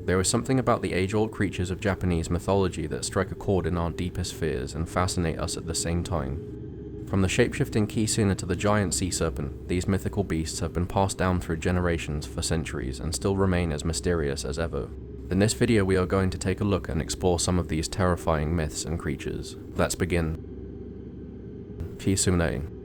There is something about the age-old creatures of Japanese mythology that strike a chord in our deepest fears and fascinate us at the same time. From the shape-shifting KITSUNE to the giant sea serpent, these mythical beasts have been passed down through generations for centuries and still remain as mysterious as ever. In this video we are going to take a look and explore some of these terrifying myths and creatures. Let's begin. KITSUNE.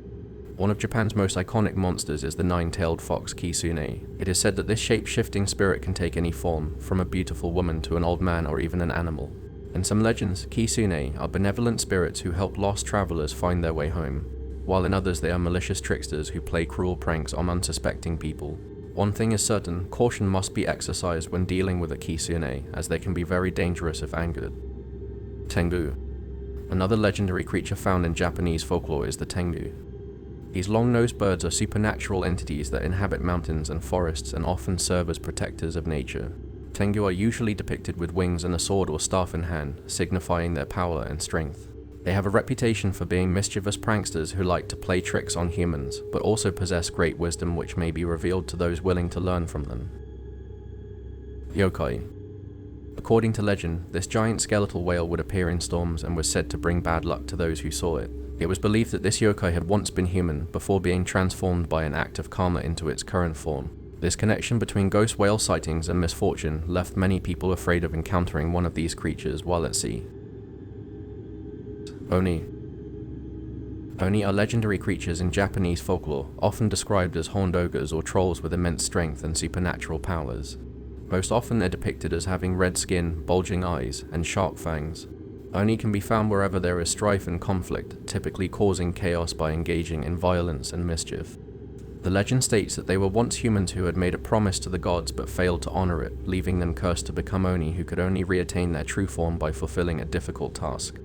One of Japan's most iconic monsters is the nine-tailed fox KITSUNE. It is said that this shape-shifting spirit can take any form, from a beautiful woman to an old man or even an animal. In some legends, KITSUNE are benevolent spirits who help lost travelers find their way home, while in others they are malicious tricksters who play cruel pranks on unsuspecting people. One thing is certain, caution must be exercised when dealing with a KITSUNE, as they can be very dangerous if angered. Tengu. Another legendary creature found in Japanese folklore is the Tengu. These long-nosed birds are supernatural entities that inhabit mountains and forests and often serve as protectors of nature. Tengu are usually depicted with wings and a sword or staff in hand, signifying their power and strength. They have a reputation for being mischievous pranksters who like to play tricks on humans, but also possess great wisdom which may be revealed to those willing to learn from them. Yokai. According to legend, this giant skeletal whale would appear in storms and was said to bring bad luck to those who saw it. It was believed that this yokai had once been human before being transformed by an act of karma into its current form. This connection between ghost whale sightings and misfortune left many people afraid of encountering one of these creatures while at sea. Oni. Oni are legendary creatures in Japanese folklore, often described as horned ogres or trolls with immense strength and supernatural powers. Most often they're depicted as having red skin, bulging eyes, and sharp fangs. Oni can be found wherever there is strife and conflict, typically causing chaos by engaging in violence and mischief. The legend states that they were once humans who had made a promise to the gods but failed to honor it, leaving them cursed to become Oni who could only reattain their true form by fulfilling a difficult task.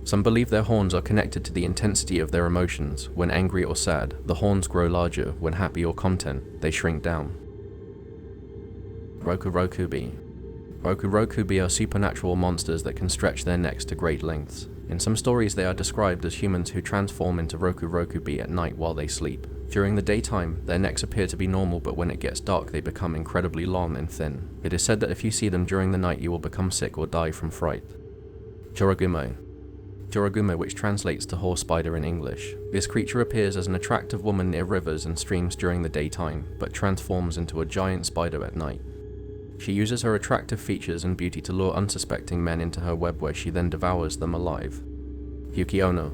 Some believe their horns are connected to the intensity of their emotions. When angry or sad, the horns grow larger. When happy or content, they shrink down. Rokurokubi. Rokurokubi are supernatural monsters that can stretch their necks to great lengths. In some stories they are described as humans who transform into Rokurokubi at night while they sleep. During the daytime, their necks appear to be normal, but when it gets dark they become incredibly long and thin. It is said that if you see them during the night you will become sick or die from fright. Joragumo. Joragumo, which translates to horse spider in English. This creature appears as an attractive woman near rivers and streams during the daytime, but transforms into a giant spider at night. She uses her attractive features and beauty to lure unsuspecting men into her web where she then devours them alive. Yuki-onna.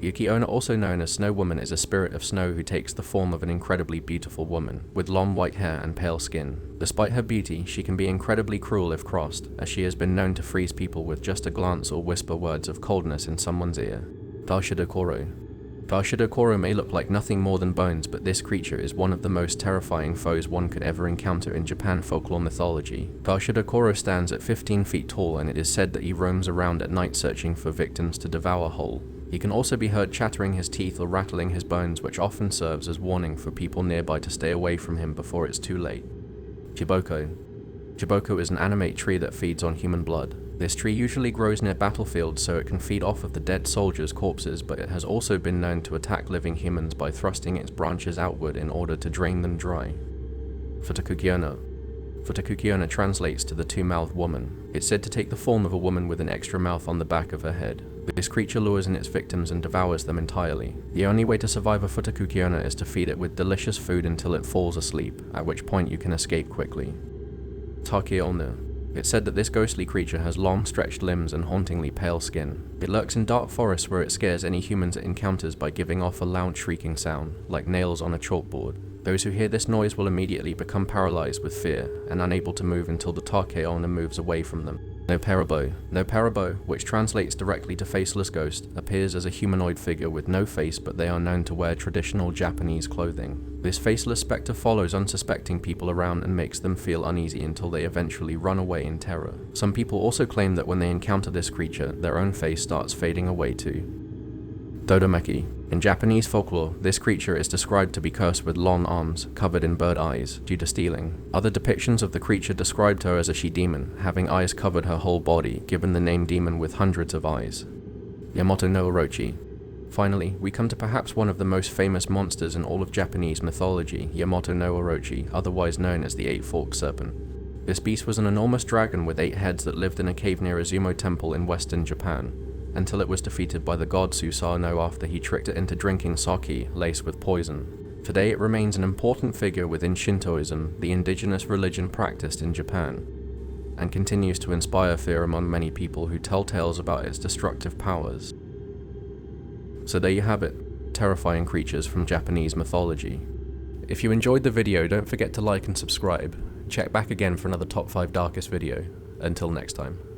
Yuki-onna, also known as Snow Woman, is a spirit of snow who takes the form of an incredibly beautiful woman, with long white hair and pale skin. Despite her beauty, she can be incredibly cruel if crossed, as she has been known to freeze people with just a glance or whisper words of coldness in someone's ear. Dashidokoro. Dashidokoro may look like nothing more than bones, but this creature is one of the most terrifying foes one could ever encounter in Japan folklore mythology. Dashidokoro stands at 15 feet tall, and it is said that he roams around at night searching for victims to devour whole. He can also be heard chattering his teeth or rattling his bones, which often serves as warning for people nearby to stay away from him before it's too late. Jiboko. Jiboko is an animate tree that feeds on human blood. This tree usually grows near battlefields so it can feed off of the dead soldiers' corpses, but it has also been known to attack living humans by thrusting its branches outward in order to drain them dry. Futakuki-onna. Futakuki-onna translates to the two-mouthed woman. It's said to take the form of a woman with an extra mouth on the back of her head. This creature lures in its victims and devours them entirely. The only way to survive a Futakuki-onna is to feed it with delicious food until it falls asleep, at which point you can escape quickly. Take-onna. It's said that this ghostly creature has long stretched limbs and hauntingly pale skin. It lurks in dark forests where it scares any humans it encounters by giving off a loud shrieking sound, like nails on a chalkboard. Those who hear this noise will immediately become paralyzed with fear and unable to move until the Take-onna moves away from them. Noparabo. Noparabo, which translates directly to faceless ghost, appears as a humanoid figure with no face, but they are known to wear traditional Japanese clothing. This faceless spectre follows unsuspecting people around and makes them feel uneasy until they eventually run away in terror. Some people also claim that when they encounter this creature, their own face starts fading away too. Dodomeki. In Japanese folklore, this creature is described to be cursed with long arms, covered in bird eyes, due to stealing. Other depictions of the creature described her as a she-demon, having eyes covered her whole body, given the name demon with hundreds of eyes. Yamato no Orochi. Finally, we come to perhaps one of the most famous monsters in all of Japanese mythology, Yamato no Orochi, otherwise known as the Eight-Forked Serpent. This beast was an enormous dragon with 8 heads that lived in a cave near Izumo Temple in western Japan, until it was defeated by the god Susanoo after he tricked it into drinking sake laced with poison. Today it remains an important figure within Shintoism, the indigenous religion practiced in Japan, and continues to inspire fear among many people who tell tales about its destructive powers. So there you have it, terrifying creatures from Japanese mythology. If you enjoyed the video, don't forget to like and subscribe. Check back again for another top 5 darkest video. Until next time.